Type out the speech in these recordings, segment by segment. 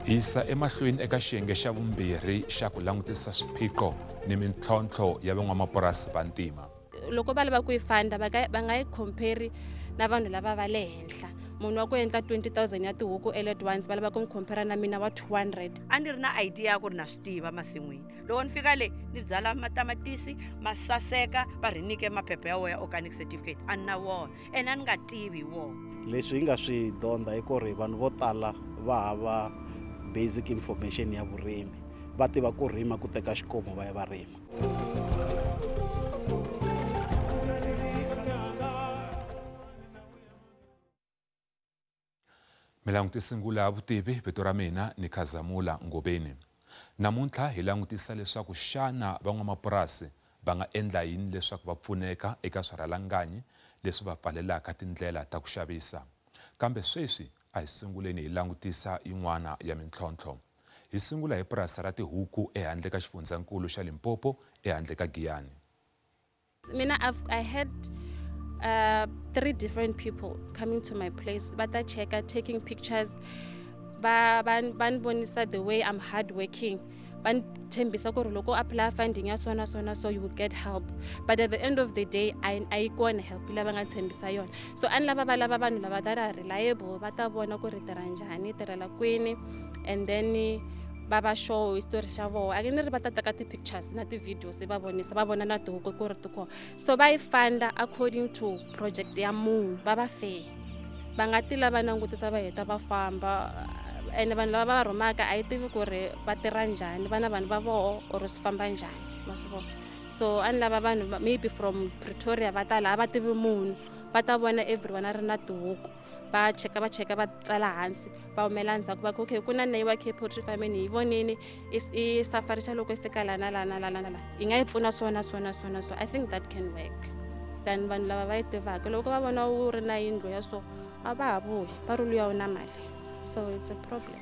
Hisa emahlweni eka xiyenge xa vumbirhi xa ku langutisa swiphiqo ni mintlhontlho ya van'wamapurasi va ntima. Loko va lava ku yi fanda va nga yi compare na vanhu lava va le henhla. Munhu wa ku endla 20,000 ya tihuku at once va lava ku n'wi compare na mina wa 200. A ni ri na idea ya ku ri na swi tiva masin'wini. Loko ni fika le ni byala matamatisi ma saseka va ri nyike maphepha ya wona ya organic certificate a ni na wona ene a ni nga tivi hi wona. Leswi hi nga swi dyondza i ku ri vanhu vo tala va hava basic information ya vurimi, va tiva ku rima ku teka xikomu va ya va rima. Mi langutisingula vutivi vito ra mina ni Khazamula Ngobeni. Namuntlha hi langutisa leswaku xana van'wamapurasi va nga endla yini leswaku va pfuneka eka swirhalanganyi leswi va pfalelaka tindlela ta ku xavisa. Kambe sweswi a hi sunguleni hi langutisa yin'wana ya mintlhontlho. Hi sungula hi purasi ra tihuku ehandle ka xifundzankulu xa Limpopo ehandle ka Giyani. Mina I had 3 different people coming to my place. Bata checker, taking pictures. Ban bonisa the way I'm hardworking. Ban tembisa ko loko apply funding ya sona so you will get help. But at the end of the day, I go and help lava nga tembisa yon. So an lava vanhu lava that are reliable. Bata bona ko ri tirha njhani, tirhela kwini, and then baba show story xa vona. Again ri bata taka ti pictures na ti videos ba bonisa ba bona na tihuku ku ri tiko. So ba yi funda according to project ya munhu baba fair. Va nga ti lava langutisa va heta va famba. And vanhu lava va rhumaka a yi tivi ku ri va tirha njhani, vana vanhu va voho or swi famba njhani, ma swi vona. So a ni lava vanhu maybe from Pretoria va ta laha va tivi munhu va ta vona everyone a ri na tihuku va cheka va tsala hansi va humela ndzhaku va ku okay ku na Neiwa Cape Poultry Farm hi vonini i safari xa loko i fika lana yi nga yi pfuna so I think that can work. Then vanhu lava va yi tivaka loko va vona u ri na yindlu ya so a va ha vuyi va ri luya u na mali. So it's a problem.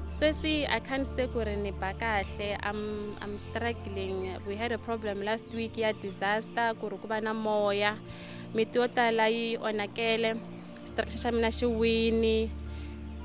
So see, I can't say kureni bakahle. I'm struggling. We had a problem last week, ya disaster, kurukuba na moya. Miti yo tala yi onakele. Structure xa mina xi wini.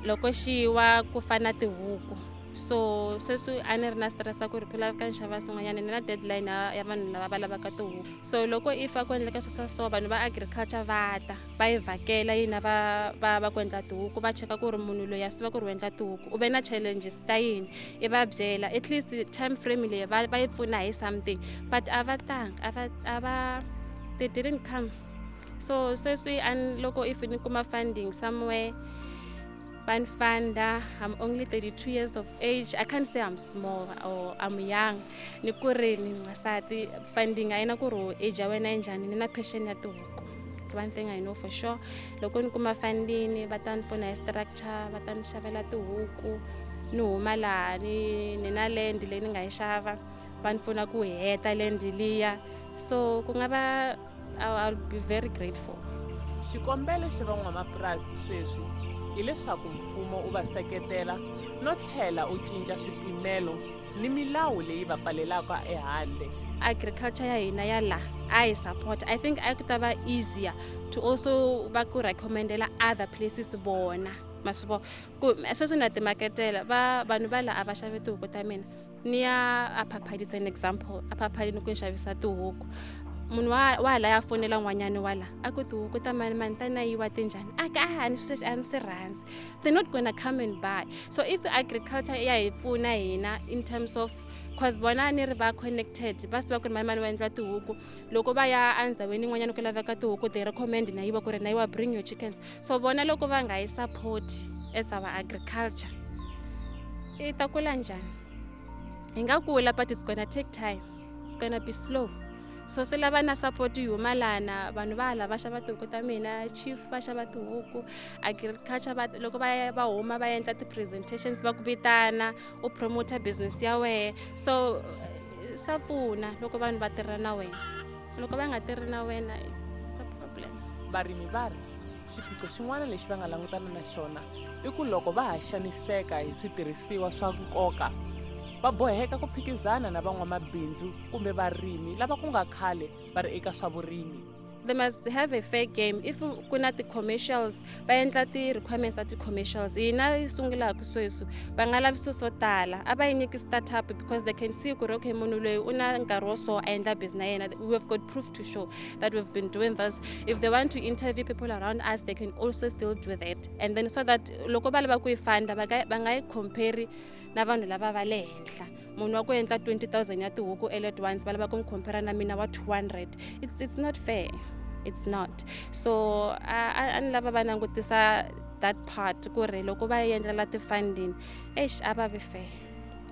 Loko xi wa ku fana tihuku. So sweswi a ni ri na stress ku ri ku lava ka nxava swin'wanyana ni na deadline ya vanhu lava va lavaka tihuku. So loko if a ku endleka so vanhu va agriculture va ta va yi vhakela yini va ku endla tihuku va cheka ku ri munhu loyi a swi tiva ku ri u endla tihuku u ve na challenges ta yini i va byela at least time frame leyi va yi pfuna hi something but a va tanga they didn't come. So sweswi loko if ni kuma funding somewhere Fanda, I'm only 32 years of age. I can't say I'm small or I'm young. Ni kureni masati funding aina kuru age ya wena njhani ni na passion ya tihuku. It's one thing I know for sure. Loko ni kuma funding va ta ni structure, va ta ni xavela tihuku, ni huma laha ni na land leyi ni nga yi xava, va ni pfuna ku heta land liya. So ku nga va I'll be very grateful. Xikombelo xa van'wamapurasi sweswi hileswaku mfumo u va seketela no tlhela u cinca swipimelo ni milawu leyi va pfalelaka ehandle. Agriculture ya hina ya la I support. I think I could have easier to also va ku recommendela other places bona. Masibo ku sweswi na timaketela vanhu va la a va xave tihuku ta mina. Ni ya Aphaphadi it's an example. Aphaphadi ni ku xavisa tihuku. Munhu wa la ya fonela n'wanyani wala a ku tihuku ta mani ta na yiwa tinjhani a ni swi rhandzi. They're not gonna come and buy. So if agriculture ya hi pfuna hina in terms of cause bona ni ri va connected va swi va ku ri mani va endla tihuku loko va ya endhawini n'wanyana ku laveka tihuku they recommend na yiwa ku ri na yiwa bring your chickens. So bona loko va nga yi support as our agriculture i ta kula njhani? Hi nga kula but it's gonna take time. It's gonna be slow. So swi lava na support yi huma lana vanhu va la va xava tihuku ta mina chief va xava tihuku agriculture loko va huma va endla ti-presentations va ku vitana u promoter business ya wena. So swa pfuna loko vanhu va tirha na wena. Loko va nga tirhi na wena it's a problem. Varimi va ri xiphiqo xin'wana lexi va nga langutana na xona i ku loko va ha xaniseka hi switirhisiwa swa nkoka va boheka ku phikizana na van'wamabindzu kumbe varimi lava ku nga khale va ri eka swa vurimi. they must have a fair game. If kuna the commercials, ba endla ti requirements at the commercials. Ina isungula kuswesu. Bangala viso tala. Aba inyiki startup because they can see kuri okay munhu loyi una nkarhi wo so endla business. We have got proof to show that we've been doing this. If they want to interview people around us, they can also still do that. And then so that loko ba lava ku ifanda bangai compare na vanhu lava va le henhla. Munhu wa ku endla 20,000 ya tihuku at once va lava ku compare na mina wa 200. It's not fair. It's not. So I lava va langutisa that part ku ri loko va endlela ti funding aba be fair.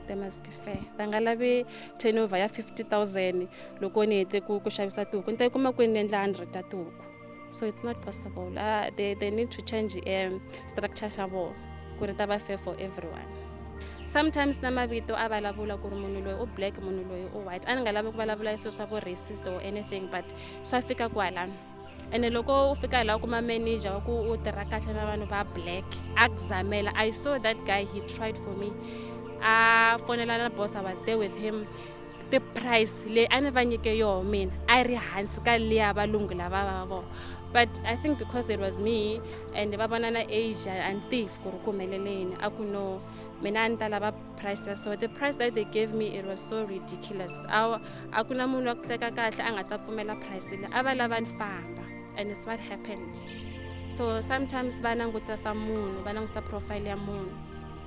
They must be fair. Dangalavi turnover ya 50,000 loko ni hete ku xavisa tihuku nta kuma ku ni endla 100 ta tihuku. So it's not possible. They need to change structure xa vo ku ri ta va fair for everyone. Sometimes na mavito a vulavula ku ri munhu loyi u black munhu loyi u white a ni nga lavi ku vulavula swilo swa vo racist or anything but swa fika kwala. Ene loko u fika la kuma manager wa ku u tirha kahle na vanhu va black a kuzamela. I saw that guy, he tried for me. Fonela na boss, I was there with him. The price le a ni va nyike yo mina a ri hansi ka liya valungu lava va. But I think because it was me and va vona na Asia and thief ku ri kumeleleni a ku no mina ni ta lava price. So the price that they gave me, it was so ridiculous. A ku na munhu wa ku teka kahle a nga ta pfumela price le a va lava ni famba, and it's what happened. So sometimes va langutisa munhu, va langutisa profile ya munhu,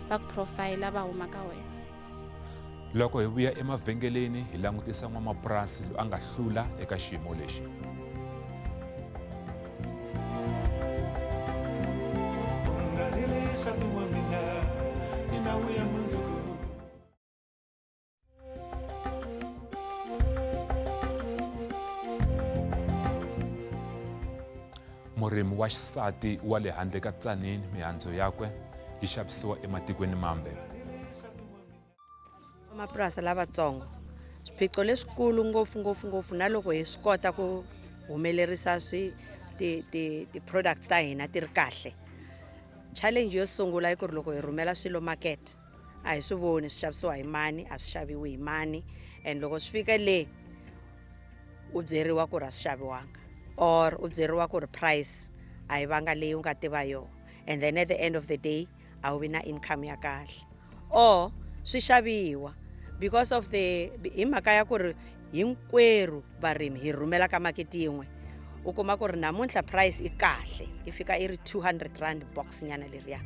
va ku profile va huma ka wena. Loko hi vuya emavhengeleni hi langutisa n'wamapurasi loyi a nga hlula eka xiyimo lexi. Murimi wa xisati wa le handle ka Tzaneen mihandzu yakwe yi xavisiwa ematikweni mambe. Mapurasi lavatsongo swiphiqo leswikulu ngopfu na loko hi swi kota ku humelerisa ti products ta hina ti ri kahle. Challenge yo sungula i ku ri loko hi rhumela swilo market a hi swi voni swi xavisiwa hi mani, a swi xaviwi hi mani, and loko swi fika le u byeriwa ku ri a swi xaviwanga or u byeriwa ku ri price a hi vanga leyi u nga tiva yona, and then at the end of the day a wu vi na income ya kahle, or swi xaviwa because of the hi mhaka ya ku ri hinkwerhu varimi hi rhumela ka market yin'we. U kuma ku ri namuntlha price i kahle i fika i ri 200 rand box nyana leriya,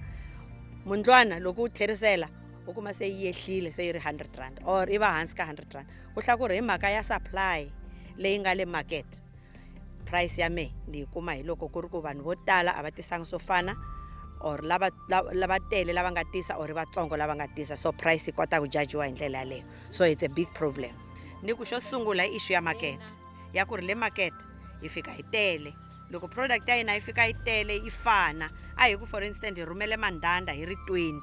mundlwana loko u tlherisela u kuma se yi yehlile se yi ri 100 rand or i va hansi ka 100 rand. Ku hlaya ku ri hi mhaka ya supply leyi nga le market price ya me ni yi kuma hi loko ku ri ku vanhu vo tala a va tisanga swo fana, or lava tele lava nga tisa or vatsongo lava nga tisa, so price yi kota ku judgiwa hi ndlela yaleyo. So it's a big problem. Ni ku xo sungula issue ya market ya ku ri le market yi fika hi tele, loko product ya hina yi fika yi tele yi fana a hi ku for instance hi rhumele mandanda hi ri 20,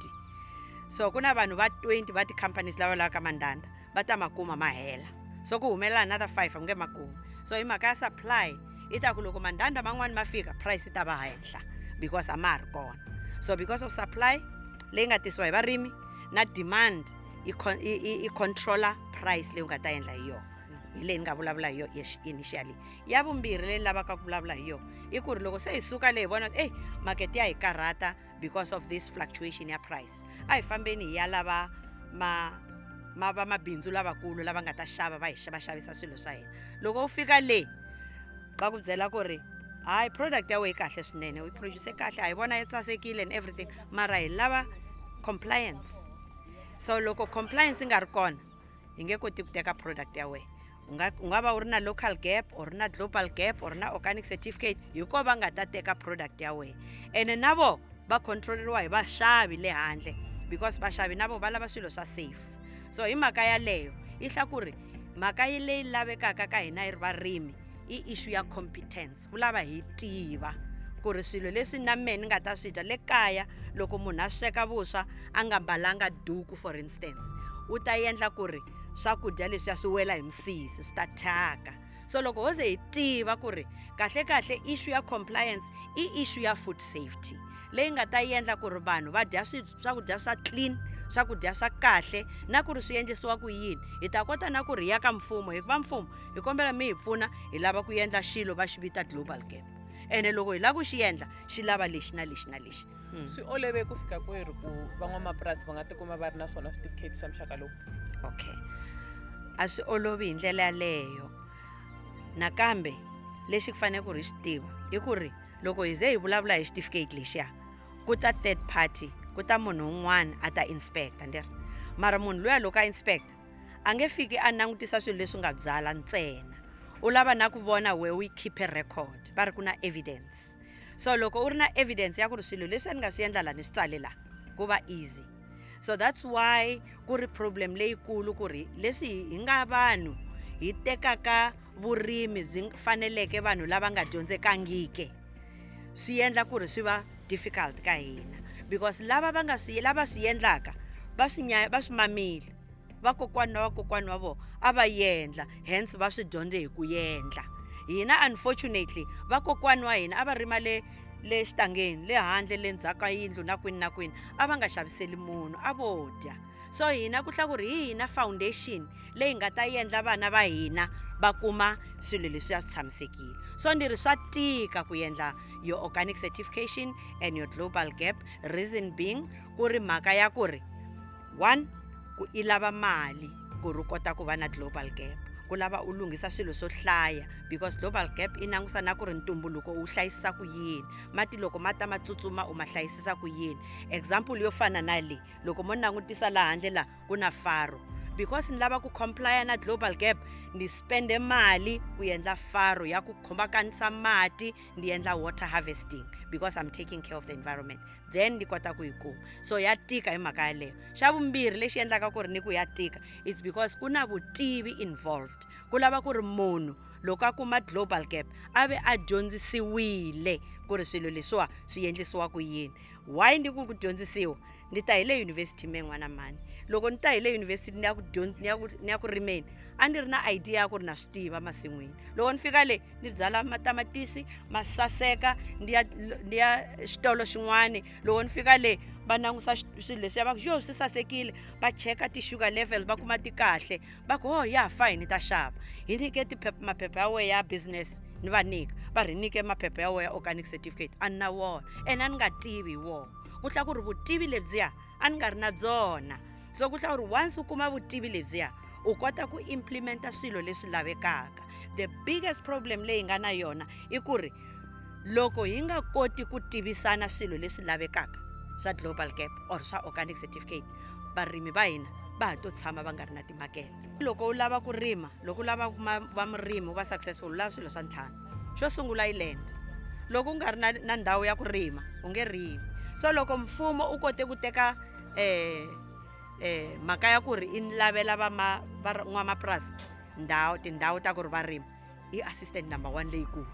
so ku na vanhu va 20 va ti-companies lava lavaka mandanda va ta makuma ma hela, so ku humelela another 5 a nge makumi. So hi mhaka ya supply i ta ku loko mandanda man'wani ma fika price yi ta va henhla because a ma ha ri kona. So because of supply leyi nga tisiwa hi varimi na demand i controller price leyi u nga ta endla hi yona, hi leyi ni nga vulavula hi yona initially. Ya vumbirhi leyi ni lavaka ku vulavula hi yona i ku ri loko se hi suka leyi hi vona market ya hi karhata because of this fluctuation ya price, a hi fambeni hi ya lava mabindzu lavakulu lava nga ta xava va xavisa swilo swa hina. Loko u fika leyi va ku byela ku ri hayi product ya we kahle swinene, u produce kahle, a hi vona yi sasekile and everything, mara hi lava compliance. So loko compliance nga ri kona hi nge koti ku teka product ya we. U nga va u ri na local gap or na global gap or na organic certificate, hi ko va nga ta teka product ya we. Ene na vo va controleriwa hi vaxavi le handle because vaxavi na vo va lava swilo swa safe. So hi mhaka yaleyo yi hla ku ri mhaka yi leyi lavekaka ka hina hi ri varimi i issue ya competence. Ku lava hi tiva ku ri swilo leswi na me ni nga ta swi dya le kaya loko munhu a sweka vuswa a nga mbalanga duku for instance, u ta endla ku ri swakudya leswi ya swi wela hi misisi swi ta thyaka. So loko ho ze hi tiva ku ri kahle issue ya compliance i issue ya food safety, leyi nga ta endla ku ri vanhu va dya swakudya swa clean, swakudya swa kahle, na ku ri swi endlisiwa ku yini. Hi ta kota na ku ri ya ka mfumo, hikuva mfumo hi kombela mi hi pfuna, hi lava ku endla xilo va xi vita global gap, ene loko hi lava ku xi endla xi lava lexi na lexi na lexi. swi olove ku fika kweri ku van'wamapurasi va nga tikuma va ri na swona switifiketi swa muxaka lowu? Okay, a swi olovi hi ndlela yaleyo, nakambe lexi ku fanele ku ri xi tiva i ku ri loko hi ze hi vulavula hi xitifiketi lexiya ku ta third party, ku ta munhu un'wana a ta inspector ndiri, mara munhu luya loko a inspector a nge fiki a langutisa swilo leswi nga byala ntsena, u lava na ku vona where we keep a record, va ri ku na evidence. So loko u ri na evidence ya ku ri swilo leswi a ni nga swi endla la ni swi tsale la, ku va easy. So that's why ku ri problem leyikulu ku ri leswi hi nga vanhu hi tekaka vurimi byi faneleke vanhu lava nga dyondzekangike swi endla ku ri swi va difficult ka hina, because lava swi endlaka va swi mamile, vakokwani na vakokwani wa vona a va endla, hence va swi dyondze hi ku endla. Hina unfortunately vakokwani wa hina a va rima le xitangeni le handle le ndzhaku ka yindlu na kwini na kwini, a va nga xaviseli munhu, a vo dya. So hina ku tlha ku ri hi hina foundation leyi nga ta endla vana va hina va kuma swilo leswi swi tshamisekile. So ni ri swa tika ku endla your organic certification and your global gap, reason being ku ri mhaka ya ku ri one, ku i lava mali ku ri kota ku va na global gap, ku lava u lunghisa swilo swo hlaya, because global gap i langusa na ku ri ntumbuluko u hlayisisa ku yini, mati loko mata ma tsutsuma u ma hlayisisa ku yini. Example yo fana na le loko mo langutisa la handle la ku na faro, because ni lava ku comply na global gap ni spende mali ku endla faro ya ku khomakanisa mati, ni endla water harvesting because I'm taking care of the environment, then ni kota ku yiku. So ya tika hi mhaka yaleyo. Xa vumbirhi lexi endlaka ku ri ni ku ya tika, it's because ku na vutivi involved, ku lava ku ri munhu loko a kuma global gap ave a dyondzisiwile ku ri swilo leswiwa swi endlisiwa ku yini. Why ndi ku dyondzisiwa? Ni ta hi le university men'wana mani, loko ni ta hi le university ni ya ku rimeni a ni ri na idea ya ku ri na swi tiva masin'wini. Loko ni fika le ni byala matamatisi ma saseka, ni ya xitolo xin'wana, loko ni fika le va langusa swilo leswiya va ku yo swi sasekile, va cheka ti-sugar level va kuma ti kahle, va ku oh ya fine ta xava. Hi nike maphepha ya wehe ya business ni va nyika, va ri nike maphepha ya wehe ya organic certificate a ni na wona, ene a ni nga tivi hi wona. Ku tlha ku ri vutivi lebyiya a ni nga ri na byona. So ku tlha ku ri once u kuma vutivi lebyiya u kota ku implementa swilo leswi lavekaka. The biggest problem leyi nga na yona i ku ri loko hi nga koti ku tivisana swilo leswi lavekaka swa global gap or swa organic certificate, varimi va hina va ha to tshama va nga ri na timakete. Loko u lava ku rima, loko u lava ku va murimi u va successful, u lava swilo swa ntlhanu. Xo sungula i land, loko u nga ri na ndhawu ya ku rima u nge rimi. So loko mfumo u kote ku teka mhaka ya ku ri i lavela van'wamapurasi tindhawu ta ku ri va rima, i assistant number 1 leyikulu,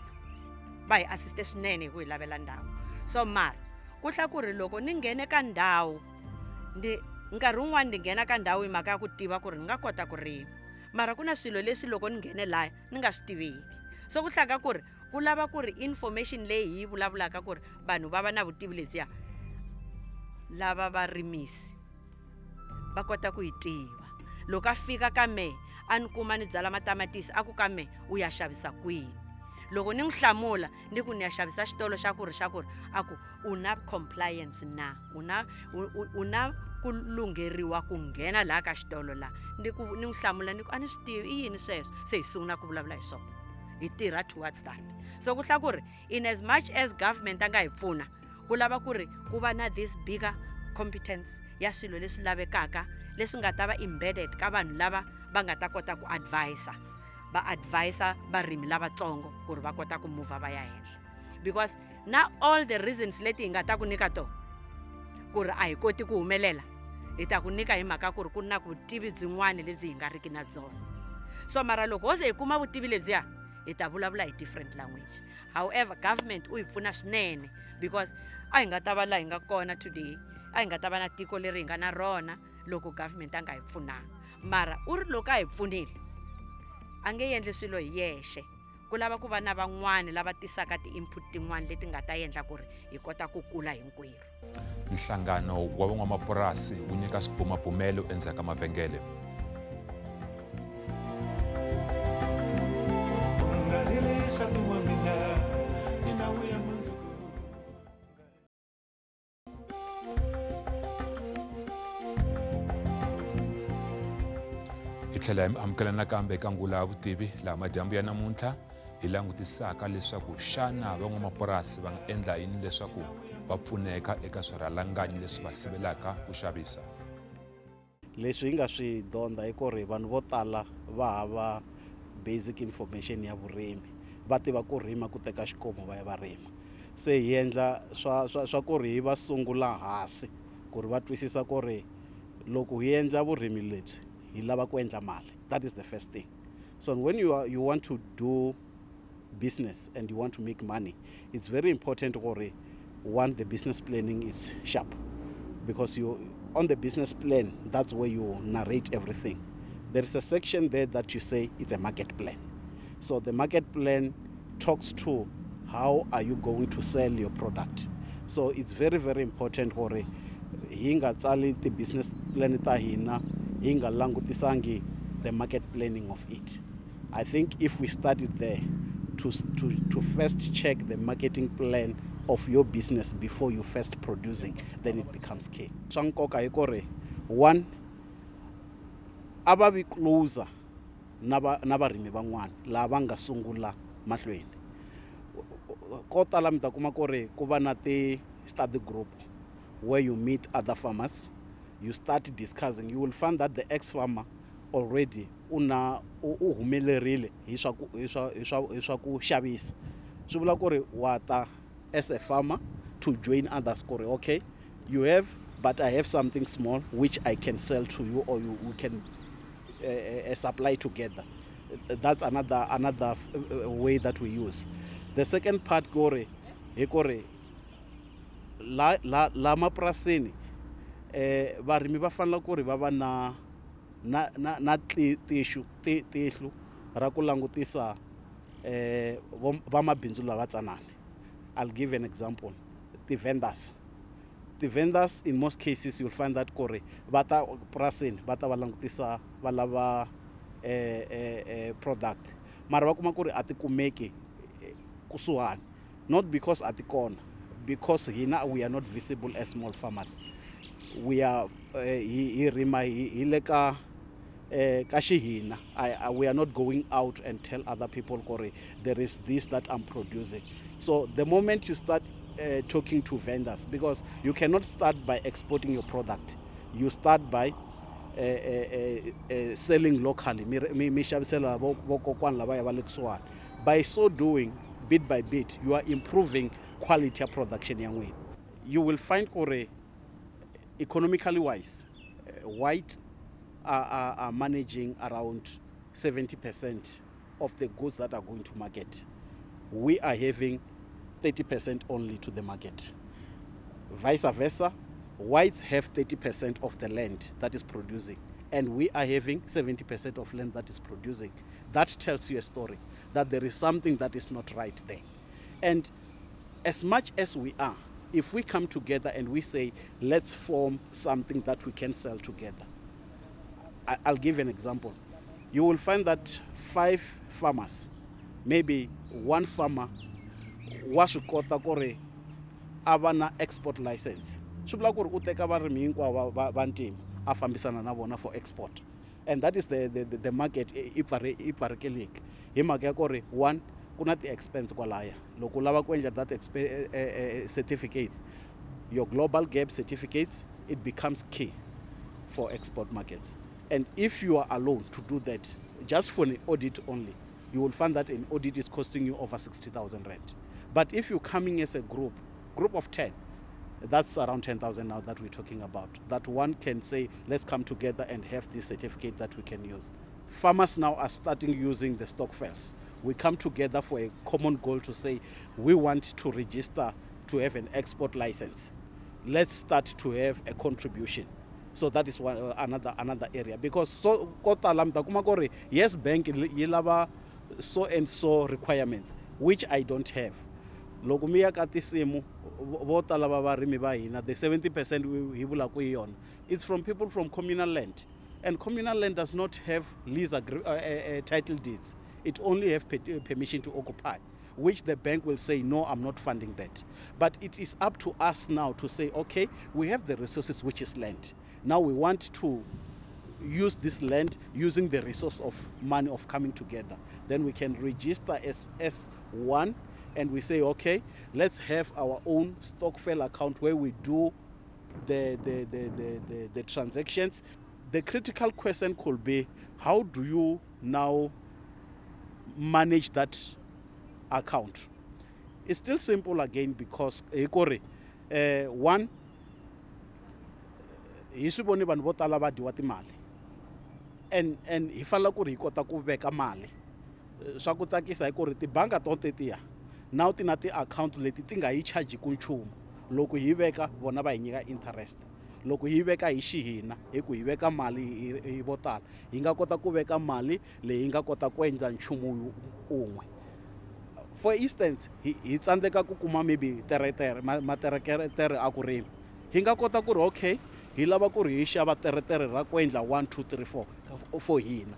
va hi assiste swinene hi ku hi lavela ndhawu. So mara ku tlha ku ri loko ni nghene ka ndhawu, nkarhi wun'wani ni nghena ka ndhawu hi mhaka ya ku tiva ku ri ni nga kota ku rima, mara ku na swilo leswi loko ni nghene laya ni nga swi tiveki. So ku tlhaka ku ri ku lava ku ri information leyi hi vulavulaka ku ri vanhu va va na vutivi lebyiya, lava va rimisi va kota ku yi tiva. Loko a fika ka me a ni kuma ni byala matamatisi, a ku ka me u ya xavisa kwini, loko ni n'wi hlamula ni ku ni ya xavisa xitolo xa ku ri a ku u na compliance na, u na ku lungheriwa ku nghena laha ka xitolo la, ni n'wi hlamula ni ku a ni swi tivi i yini sweswo, se hi sungula ku vulavula hi swona, hi tirha towards that. So ku tlha ku ri in as much as government a nga hi pfuna, ku lava ku ri ku va na this bigger competence ya swilo leswi lavekaka leswi nga ta va embedded ka vanhu lava va nga ta kota ku va advisa varimi lavatsongo ku ri va kota ku move va ya henhla. Because na all the reasons leti hi nga ta ku nyika to ku ri a hi koti ku humelela, hi ta ku nyika hi mhaka ku ri ku na vutivi byin'wana lebyi hi nga riki na byona. So mara loko ho ze hi kuma vutivi lebyiya hi ta vulavula hi different language. However government u hi pfuna swinene, because a hi nga ta va la hi nga kona today, a hi nga ta va na tiko leri hi nga na rona loko government a nga hi pfunanga. Mara u ri loko a hi pfunile a nge endli swilo hi yexe, ku ku lava ku va na van'wana lava tisaka ti-input tin'wana leti nga ta endla ku ri hi kota ku kula hinkwerhu. Nhlangano wa van'wamapurasi wu nyika swibumabumelo endzhaku ka mavhengele. Hi tlhela hi amukela nakambe eka Ngula ya Vutivi laha madyambu ya namuntlha hi langutisaka leswaku xana van'wamapurasi va nga endla yini leswaku va pfuneka eka swirhalanganyi leswi va sivelaka ku xavisa. Leswi hi nga swi dyondza i ku ri vanhu vo tala va hava basic information ya vurimi, va tiva ku rima ku teka xikomo va ya va rima. Se hi endla swa ku ri hi va sungula hansi ku ri va twisisa ku ri loko hi endla vurimi lebyi hi lava ku endla mali. That is the first thing. So when you want to do business and you want to make money, it's very important or one, the business planning is sharp, because on the business plan, that's where you narrate everything. There is a section there that you say it's a market plan. So the market plan talks to how are you going to sell your product. So it's very, very important or hinga tsali the business plan ta hina hinga langutisangi the market planning of it. I think if we started there to first check the marketing plan of your business before you first producing, then it becomes key. Swa nkoka hi ku ri one, ava vi closer na varimi van'wana lava nga sungula mahlweni. Ko tala mi ta kuma ku ri ku va na ti-study group where you meet other farmers, you start discussing. You will find that the ex-farmer already u humelerile hi swa ku xavisa. Swi vula ku ri wa ta as a farmer to join others. Okay, you have, but I have something small which I can sell to you, or we can supply together. That's another way that we use. The second part la mapurasini varimi va fanele ku ri va va na tihlu ra ku langutisa vamabindzu lava tsanana. I'll give an example. The vendors in most cases you'll find that kore vata prasini vata va langutisa va lava product mara va kuma ku ri a ti kumeki kusuhani, not because a ti kona, because hina we are not visible as small farmers. We are hi rima hi le ka xihina. We are not going out and tell other people kore there is this that I'm producing. So the moment you start talking to vendors, because you cannot start by exporting your product, you start by selling locally. By so doing, bit by bit, you are improving quality of production. You will find kore economically wise, white are managing around 70% of the goods that are going to market. We are having 30% only to the market. Vice versa, whites have 30% of the land that is producing, and we are having 70% of land that is producing. That tells you a story that there is something that is not right there. And as much as we are, if we come together and we say, let's form something that we can sell together. I'll give an example. You will find that 5 farmers, maybe one farmer wa swi kota ku ri a va na export license. Swi vula ku ri u teka varimi hinkwavo va ntima a fambisana na vona for export, and that is the market i pfarekeleke hi mhaka ya ku ri one, ku na ti-expense kwalaya. Loko u lava ku endla that certificates, your global gap certificates, it becomes key for export markets. And if you are alone to do that, just for an audit only, you will find that an audit is costing you over 60,000 rand. But if you're coming as a group of 10, that's around 10,000 now that we're talking about, that one can say, let's come together and have this certificate that we can use. Farmers now are starting using the stock files. We come together for a common goal to say, we want to register to have an export license. Let's start to have a contribution. So that is one, another area, because so yes, bank yi lava so and so requirements, which I don't have. Loko mi ya ka tisimu vo tala va varimi va hina, the 70% hi vulaka hi yona, it's from people from communal land, and communal land does not have lease title deeds. It only have permission to occupy, which the bank will say, no, I'm not funding that. But it is up to us now to say, okay, we have the resources, which is land. Now we want to use this land using the resource of money of coming together. Then we can register as S1, and we say, okay, let's have our own stokvel account where we do the transactions. The critical question could be, how do you now manage that account? It's still simple again, because one, hi swi voni vanhu vo tala va dyiwa timali, and hi fanele ku ri hi kota ku veka mali. Swa ku tsakisa hi ku ri tibanga to tetiya now ti na ti-account leti ti nga yi charge ku nchumu. Loko hi veka vona va hi nyika interest, loko hi veka hi xihina hi ku hi veka mali hi vo tala, hi nga kota ku veka mali leyi hi nga kota ku endla nchumu un'we. For instance, hi tsandzeka ku kuma maybe materetere a ku rima, hi nga kota ku ri okay, hi lava ku ri hi xava teretere ra ku endla 1 2 3 4 for hina.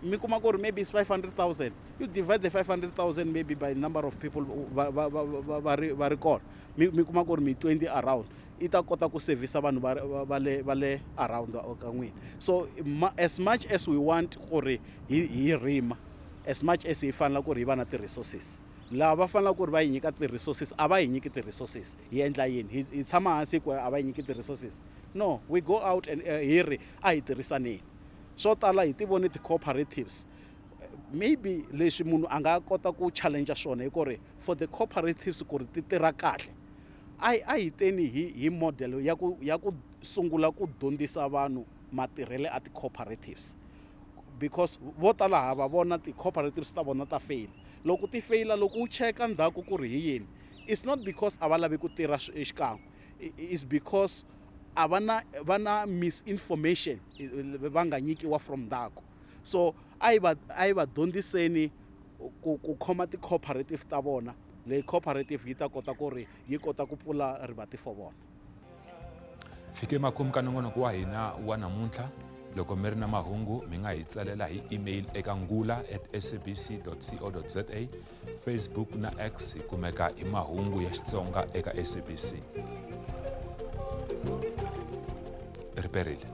Mi kuma ku ri maybe it's 500,000, you divide the 500,000 maybe by number of people va ri kona, mi kuma ku ri mi 20 around, i ta kota ku service vanhu va le around ka n'wina. So as much as we want ku ri hi rima, as much as hi fanele ku ri hi va na ti-resources, lava fanele ku ri va hi nyika ti-resources a va hi nyiki ti-resources, hi endla yini? Hi tshama hansi ku a va hi nyiki ti-resources? No, we go out and hi ri a hi tirhisaneni. Swo tala hi ti voni ti-cooperatives, maybe leswi munhu a nga kota ku challenge swona hi ku ri for the cooperatives ku ri ti tirha kahle, a hi teni hi model ya ku sungula ku dyondzisa vanhu matirhele a ti-cooperatives, because vo tala hava vona ti-cooperatives ta vona ta fail. Loko ti faila, loko u cheka ndzhaku ku ri hi yini, it's not because a va lavi ku tirha xikan'we, it's because a va na misinformation va nga nyikiwa from ndzhaku. So a hi va dyondziseni ku khoma ti-cooperative ta vona, leyi cooperative yi ta kota ku ri yi kota ku pfula rivati for vona. Fike makumu ka nongonoko wa hina wa namuntlha. Loko mi ri na mahungu mi nga hi tsalela hi email eka ngula@sabc.co.za, Facebook na X hi kumeka hi mahungu ya Xitsonga eka SABC. Riperile.